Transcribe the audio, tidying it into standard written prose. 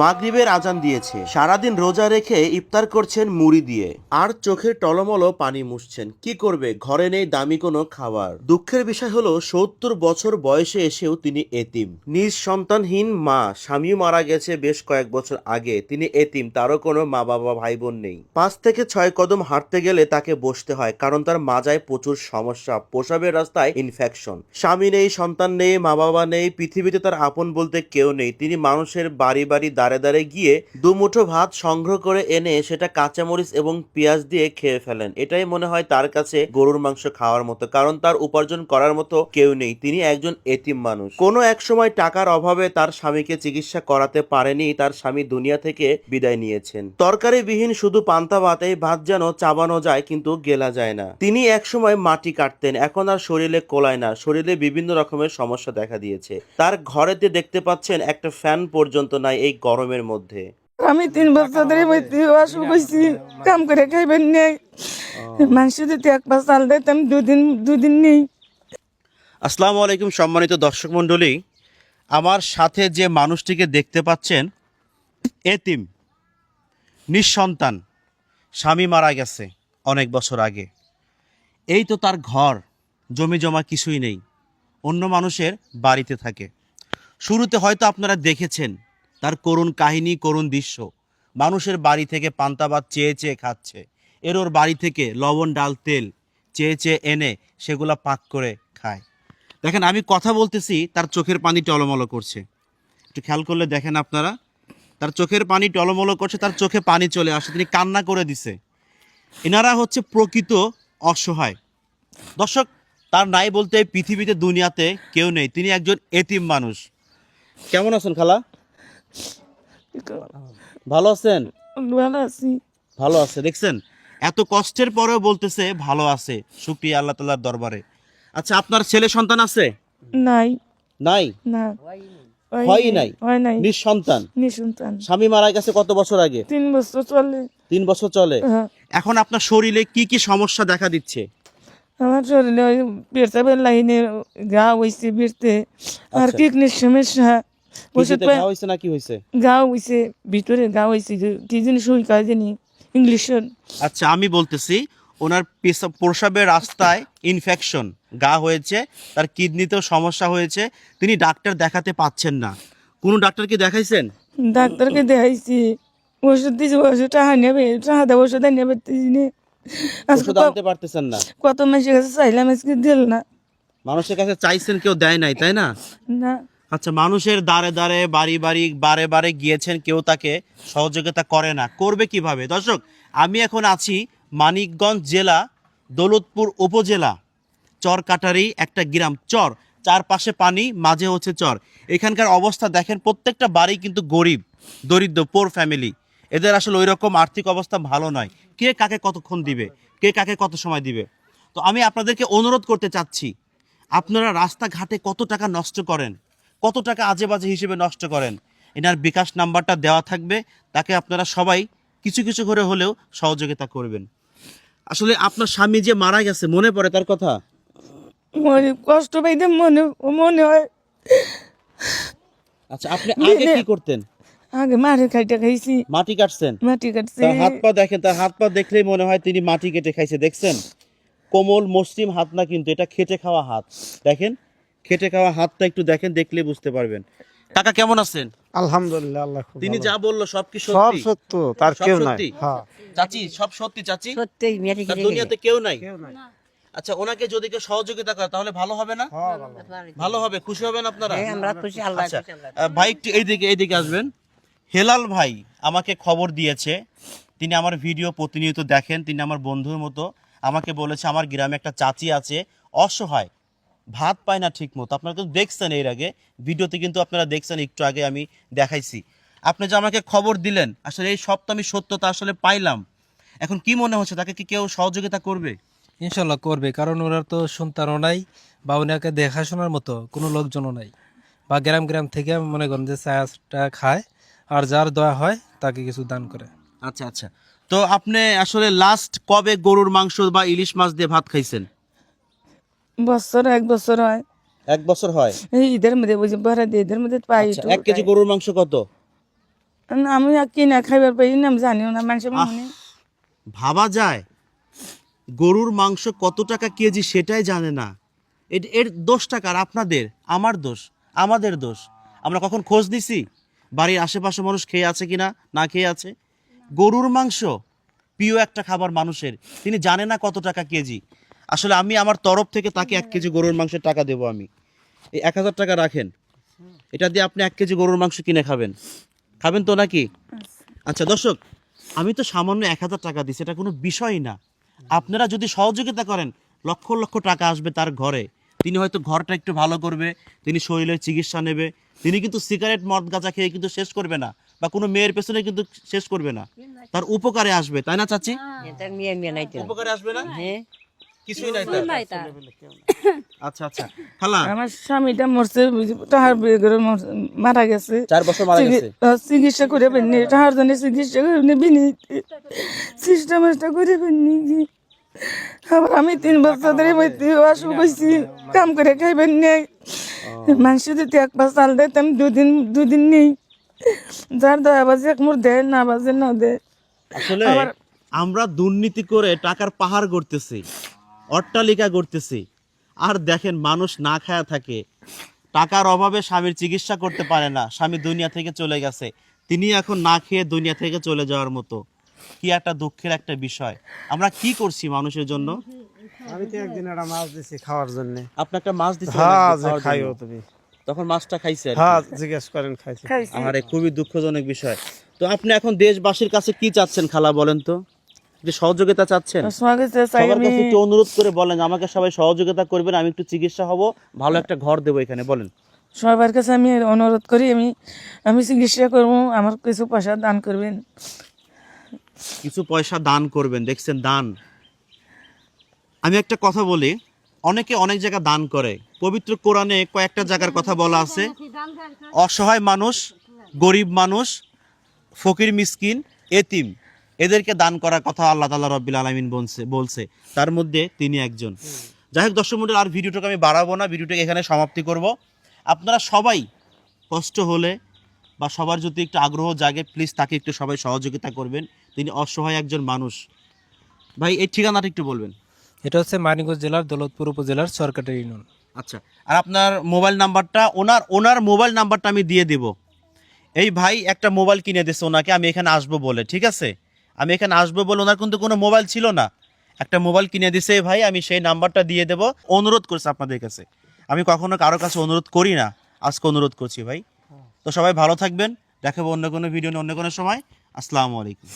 মাগরিবের আজান দিয়েছে। সারাদিন রোজা রেখে ইফতার করছেন মুড়ি দিয়ে, আর চোখের টলমলো পানি মুছছেন। কি করবে, ঘরে নেই দামি কোনো খাবার। দুঃখের বিষয় হলো ৭০ বছর বয়সে এসেও তিনি এতিম। নিজ সন্তানহীন মা, স্বামী মারা গেছে বেশ কয়েক বছর আগে। তিনি এতিম, তারও কোনো মা বাবা ভাই বোন নেই। ৫ থেকে ৬ কদম হাঁটতে গেলে তাকে বসতে হয়, কারণ তার মাজায় প্রচুর সমস্যা, প্রসাবের রাস্তায় ইনফেকশন। স্বামী নেই, সন্তান নেই, মা বাবা নেই, পৃথিবীতে তার আপন বলতে কেউ নেই। তিনি মানুষের বাড়ি বাড়ি দাঁড়ে দাঁড়ে গিয়ে দুমুঠো ভাত সংগ্রহ করে এনে সেটা কাঁচামরিচ এবং পেঁয়াজ দিয়ে খেয়ে ফেলেন। এটাই মনে হয় তার কাছে গরুর মাংস খাওয়ার মতো, কারণ তার উপার্জন করার মতো কেউ নেই। তিনি একজন এতিম মানুষ। কোনো এক সময় টাকার অভাবে তার স্বামীকে চিকিৎসা করাতে পারেনি, তার স্বামী দুনিয়া থেকে বিদায় নিয়েছেন। তরকারি বিহীন শুধু পান্তা ভাত, এই ভাত যেন চাবানো যায় কিন্তু গেলা যায় না। তিনি একসময় মাটি কাটতেন, এখন আর শরীরে কোলায় না। শরীরে বিভিন্ন রকমের সমস্যা দেখা দিয়েছে। তার ঘরেতে দেখতে পাচ্ছেন একটা ফ্যান পর্যন্ত নাই এই গরমের মধ্যে। আমি ৩ বছর ধরে অসুখ হয়েছি, কাম করে খাইবেন নেই। মানুষ যদি ১ পাঁচ চাল দিতাম, দুদিন নেই। আসসালামু আলাইকুম সম্মানিত দর্শক মণ্ডলী, আমার সাথে যে মানুষটিকে দেখতে পাচ্ছেন এতিম, নিঃসন্তান, স্বামী মারা গেছে অনেক বছর আগে। এই তো তার ঘর, জমি জমা কিছুই নেই, অন্য মানুষের বাড়িতে থাকে। শুরুতে হয়তো আপনারা দেখেছেন তার করুণ কাহিনী, করুণ দৃশ্য। মানুষের বাড়ি থেকে পান্তা ভাত চেয়ে চেয়ে খাচ্ছে, এর ওর বাড়ি থেকে লবণ ডাল তেল চেয়ে চেয়ে এনে সেগুলা পাক করে খায়। দেখেন, আমি কথা বলতেছি, তার চোখের পানি টলমলো করছে। একটু খেয়াল করলে দেখেন আপনারা, তার চোখের পানি টলমলো করছে, তার চোখে পানি চলে আসে, তিনি কান্না করে দিছে। এনারা হচ্ছে প্রকৃত অসহায়। দর্শক, তার নাই বলতে পৃথিবীতে দুনিয়াতে কেউ নেই, তিনি একজন এতিম মানুষ। কেমন আছেন খালা? ভালো আছেন? ভালো আছি। ভালো আছে। দেখছেন, এত কষ্টের পরেও বলতেছে ভালো আছে। শুকরিয়া আল্লাহ তাআলার দরবারে। আচ্ছা, আপনার ছেলে সন্তান আছে? নাই নাই? না, হয় নাই? হয় নাই, নিঃসন্তান। নিঃসন্তান। স্বামী মারা গেছে কত বছর আগে? ৩ বছর চলে। 3 বছর চলে। হ্যাঁ। এখন আপনার শরীরে কি কি সমস্যা দেখা দিচ্ছে? আমার শরীরে ওই পেট্রাবের লাইনে গা হয়েছে, বেরতে আর আচ্ছা। কিডনির সমস্যা। ওষুধ কিডনিতে ঘা হয়েছে না কি হয়েছে? গা হয়েছে, ভিতরে গা হয়েছে, কি জিনিস ওই কাজ জানি ইংলিশের। আচ্ছা, আমি বলতেছি, ওনার প্রসাবের রাস্তায় ইনফেকশন, গা হয়েছে, তার কিডনিতেও সমস্যা হয়েছে, তিনি ডাক্তার দেখাতে পাচ্ছেন না। কোন ডাক্তারকে দেখাইছেন? ডাক্তারকে দেখাইছি, ওষুধ দিয়েছে, ওষুধ টাকা নেবে, টাকা দেবো, ওষুধ নেবে। আজকে ওষুধ আনতে পারতেছেন না। কত মাসের কাছে চাইলাম, আজকে দিল না। মানুষের কাছে চাইছেন, কেউ দেয় নাই, তাই না? না, আচ্ছা, মানুষের দ্বারে দ্বারে, বাড়ি বাড়ি, বারে বারে গিয়েছেন, কেউ তাকে সহযোগিতা করে না। করবে কিভাবে? দর্শক, আমি এখন আছি মানিকগঞ্জ জেলা দৌলতপুর উপজেলা চরকাটারি একটা গ্রাম। চর, চারপাশে পানি, মাঝে হচ্ছে চর। এখানকার অবস্থা দেখেন, প্রত্যেকটা বাড়ি কিন্তু গরিব, দরিদ্র, পোর ফ্যামিলি। এদের আসলে ওই রকম আর্থিক অবস্থা ভালো নয়। কে কাকে কতক্ষণ দিবে, কে কাকে কত সময় দিবে? তো আমি আপনাদেরকে অনুরোধ করতে চাচ্ছি, আপনারা রাস্তাঘাটে কত টাকা নষ্ট করেন, কত টাকা আজে বাজে হিসেবে নষ্ট করেন, এনার বিকাশ নাম্বারটা দেওয়া থাকবে, তাকে আপনারা সবাই কিছু কিছু করে হলেও সহযোগিতা করবেন। আসলে আপনার স্বামী যে মারা গেছে, মনে পড়ে তার কথা? মনে কষ্ট পাইতে মনে মনে হয়। আচ্ছা, আপনি আগে কি করতেন? আগে মাঠে খাইতে খাইছি, মাটি কাটছেন? মাটি কাটছি। তার হাত পা দেখেন, তার হাত পা দেখলেই মনে হয় তিনি মাটি কেটে খাইছে। দেখছেন, কোমল মসৃণ হাত না, কিন্তু এটা খেটে খাওয়া হাত। দেখেন, খেটে খাওয়া হাতটা একটু দেখেন, দেখলে বুঝতে পারবেন। কাকা কেমন আছেন? আলহামদুলিল্লাহ, আল্লাহ খুব তিনি ভালো। যা বললো সব কি সব সত্যি? সত্য, তার সব কেউ নাই। সত্যি? হ্যাঁ, চাচি, সব সত্যি চাচি? সত্যি মেয়েটি তার দুনিয়াতে কেউ নাই? কেউ নাই। আচ্ছা, ওনাকে যদি কেউ সহযোগিতা করে তাহলে ভালো হবে না? হ্যাঁ, ভালো। ভালো হবে, খুশি হবেন আপনারা? আমরা খুশি, আল্লাহ আচ্ছা, খুশি, আল্লাহ। ভাই একটু এইদিকে আসবেন। হেলাল ভাই আমাকে খবর দিয়েছে, তিনি আমার ভিডিও প্রতিনিয়ত দেখেন, তিনি আমার বন্ধুর মতো। আমাকে বলেছে আমার গ্রামে একটা চাচি আছে, অসহায়, ভাত পায় না ঠিক মতো। আপনারা তো দেখছেন, এর আগে ভিডিওতে কিন্তু আপনারা দেখছেন, একটু আগে আমি দেখাইছি। আপনি যে আমাকে খবর দিলেন, আসলে এই সব তো আমি সত্যতা আসলে পাইলাম। এখন কি মনে হচ্ছে, তাকে কি কেউ সহযোগিতা করবে? ইনশাল্লাহ করবে, কারণ ওরা তো সন্তানও নাই বা ওনাকে দেখাশোনার মতো কোনো লোকজনও নাই, বা গ্রাম গ্রাম থেকে মনে করেন যে চাটা খায়, আর যার দয়া হয় তাকে কিছু দান করে। আচ্ছা আচ্ছা, তো আপনি আসলে লাস্ট কবে গরুর মাংস বা ইলিশ মাছ দিয়ে ভাত খাইছেন? বছর 1 বছর হয়। 1 বছর হয়। এই ঈদের মধ্যে বুঝি ভরা দিয়ে ঈদের মধ্যে পাই আচ্ছা, একটু 1 কেজি গরুর মাংস কত? না, আমি আর কিনা খাইবার পাই না, আমি জানিও না মানুষের মনে ভাবা যায় গরুর মাংস কত টাকা কেজি সেটাই জানে না। এর দোষ টাকার আপনাদের, আমার দোষ, আমাদের দোষ। আমরা কখন খোঁজ দিছি বাড়ির আশেপাশে মানুষ খেয়ে আছে কিনা, না খেয়ে আছে? গরুর মাংস প্রিয় একটা খাবার মানুষের, তিনি জানে না কত টাকা কেজি। আসলে আমি আমার তরফ থেকে তাকে 1 কেজি গরুর মাংসের টাকা দেবো। আমি এই 1000 টাকা রাখেন, এটা দিয়ে আপনি 1 কেজি গরুর মাংস কিনে খাবেন। খাবেন তো নাকি? আচ্ছা দর্শক, আমি তো সামান্য 1000 টাকা দিচ্ছি, এটা কোনো বিষয় না। আপনারা যদি সহযোগিতা করেন, লক্ষ লক্ষ টাকা আসবে তার ঘরে। তিনি হয়তো ঘরটা একটু ভালো করবে, তিনি শরীরের চিকিৎসা নেবে। তিনি কিন্তু সিগারেট মদ গাঁজা খেয়ে কিন্তু শেষ করবে না, বা কোনো মেয়ের পেছনে কিন্তু শেষ করবে না। তার উপকারে আসবে, তাই না চাচি? তার মেয়ে মেয়ে নাই তো উপকারে আসবে না? হ্যাঁ কিছুই নাই তার। আচ্ছা আচ্ছা, খালা আমার স্বামীটা মরছে, তাহার বিয়ে করে মারা গেছে। 4 বছর মারা গেছে। চিকিৎসা করে পেননি, তাহার জন্য চিকিৎসা করে বিনি সিস্টেমটা করে পেননি। আবার আমি 3 বছর ধরে অসুখ হয়েছি, কাম করে খাইবেন নেই। মাংস যদি 1 পাশ চাল দিতাম, দুদিন নেই। যার দয়া বাজে এক মুঠ দেয়, না বাজে না দেয়। আসলে আমরা দুর্নীতি করে টাকার পাহাড় গড়তেছি, অট্টালিকা গড়তেছি, আর দেখেন মানুষ না খায়া থাকে। টাকার অভাবে স্বামীর চিকিৎসা করতে পারে না, স্বামী দুনিয়া থেকে চলে গেছে, তিনি এখন না খেয়ে দুনিয়া থেকে চলে যাওয়ার মতো। কি একটা দুঃখের একটা বিষয়। আমরা কি করছি মানুষের জন্য? আমি তো একদিন একটা মাছ দিছি খাওয়ার জন্য। আপনি একটা মাছ দিচ্ছেন হ্যাঁ, যে খাইও তুমি। তখন মাছটা খাইছে আর কি। হ্যাঁ, জিজ্ঞেস করেন খাইছি। আরে খুবই দুঃখজনক বিষয়। তো আপনি এখন দেশবাসীর কাছে কি চাচ্ছেন খালা, বলেন তো? যে সহযোগিতা চাচ্ছেন? সমাজে চাই সবার আমি, কাছে একটু অনুরোধ করে বলেন, আমাকে সবাই সহযোগিতা করবেন, আমি একটু চিকিৎসা হব, ভালো একটা ঘর দেবো এখানে, বলেন। সবার কাছে আমি অনুরোধ করি, আমি চিকিৎসা করবো, আমার কিছু পয়সা দান করবেন। কিছু পয়সা দান করবেন। দেখছেন, দান। আমি একটা কথা বলি, অনেকে অনেক জায়গা দান করে। পবিত্র কোরআনে কয়েকটা জায়গার কথা বলা আছে। অসহায় মানুষ, গরিব মানুষ, ফকির মিসকিন, এতিম, এদেরকে দান করার কথা আল্লাহ তাআলা রাব্বুল আলামিন বলছে। তার মধ্যে তিনি একজন। যাই হোক দর্শক মণ্ডলী, আর ভিডিওটাকে আমি বাড়াবো না, ভিডিওটাকে এখানে সমাপ্তি করব। আপনারা সবাই কষ্ট হলে বা সবার যদি একটু আগ্রহ জাগে, প্লিজ তাকে একটু সবাই সহযোগিতা করবেন। তিনি অসহায় একজন মানুষ। ভাই, এই ঠিকানাটা একটু বলবেন। এটা হচ্ছে মানিকগঞ্জ জেলার দৌলতপুর উপজেলার সরকারি ইউনিয়ন। আচ্ছা, আর আপনার মোবাইল নাম্বারটা, ওনার মোবাইল নাম্বারটা আমি দিয়ে দেব। এই ভাই একটা মোবাইল কিনে দিয়েছে ওনাকে, আমি এখানে আসবো বলে, ঠিক আছে? আমি এখানে আসবো বলে, ওনার কিন্তু কোনো মোবাইল ছিল না, একটা মোবাইল কিনে দিছে এই ভাই। আমি সেই নাম্বারটা দিয়ে দেব। অনুরোধ করছি আপনাদের কাছে, আমি কখনো কারো কাছে অনুরোধ করি না, আজকে অনুরোধ করছি ভাই। তো সবাই ভালো থাকবেন, দেখাবো অন্য কোনো ভিডিও নিয়ে অন্য কোনো সময়। আসসালামু আলাইকুম।